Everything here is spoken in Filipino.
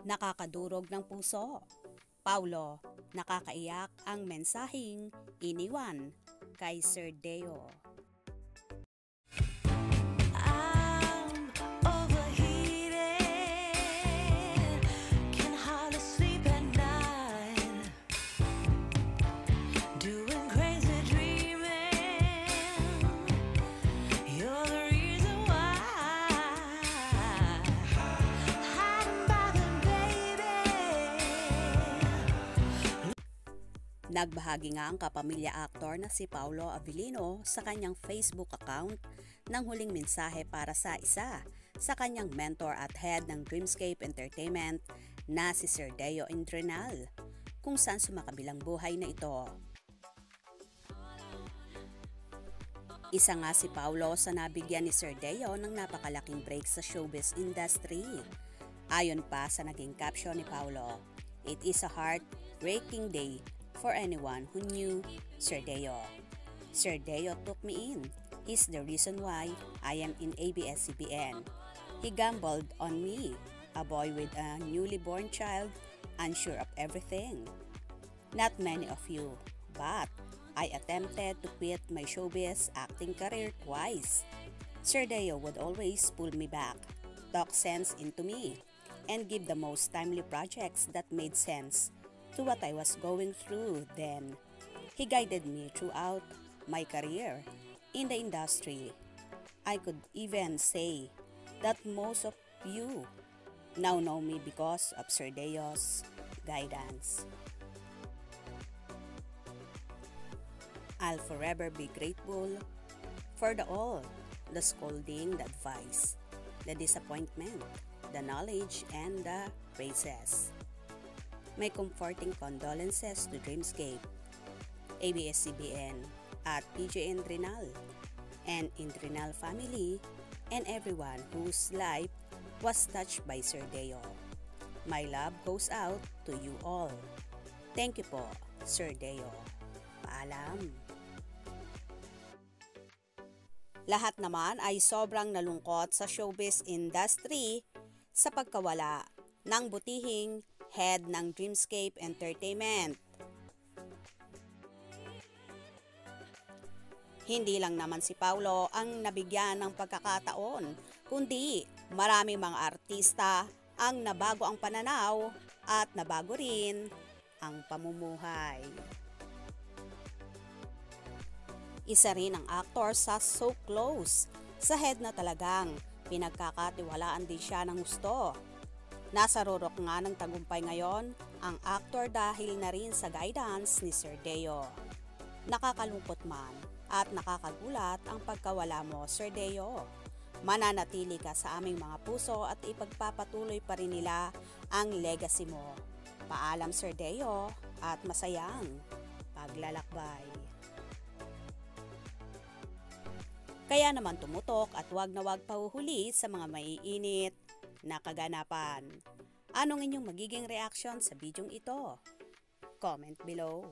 Nakakadurog ng puso. Paulo, nakakaiyak ang mensaheng iniwan kay Sir Deo. Nagbahagi nga ang kapamilya aktor na si Paulo Avellino sa kanyang Facebook account ng huling mensahe para sa isa sa kanyang mentor at head ng Dreamscape Entertainment na si Sir Deo Indrenal, kung saan sumakabilang buhay na ito. Isa nga si Paulo sa nabigyan ni Sir Deo ng napakalaking break sa showbiz industry. Ayon pa sa naging caption ni Paulo, "It is a heart-breaking day for anyone who knew Sir Deo. Sir Deo took me in. He's the reason why I am in ABS-CBN. He gambled on me, a boy with a newly born child, unsure of everything. Not many of you, but I attempted to quit my showbiz acting career twice. Sir Deo would always pull me back, talk sense into me, and give the most timely projects that made sense to what I was going through then. He guided me throughout my career in the industry. I could even say that most of you now know me because of Sir Deo's guidance. I'll forever be grateful for the scolding, the advice, the disappointment, the knowledge, and the praises. My comforting condolences to Dreamscape, ABS-CBN, at PJ Indrenal, and Indrenal family, and everyone whose life was touched by Sir Deo. My love goes out to you all. Thank you po, Sir Deo. Paalam." Lahat naman ay sobrang nalungkot sa showbiz industry sa pagkawala ng butihing head ng Dreamscape Entertainment. Hindi lang naman si Paulo ang nabigyan ng pagkakataon, kundi marami mga artista ang nabago ang pananaw at nabago rin ang pamumuhay. Isa rin ang actor sa So Close sa head na talagang pinagkakatiwalaan din siya ng gusto. Nasa rurok nga ng tagumpay ngayon ang aktor dahil na rin sa guidance ni Sir Deo. Nakakalungkot man at nakakagulat ang pagkawala mo, Sir Deo. Mananatili ka sa aming mga puso at ipagpapatuloy pa rin nila ang legacy mo. Paalam, Sir Deo, at masayang paglalakbay. Kaya naman tumutok at wag na wag pahuhuli sa mga maiinit na kaganapan. Anong inyong magiging reaction sa bidyong ito? Comment below.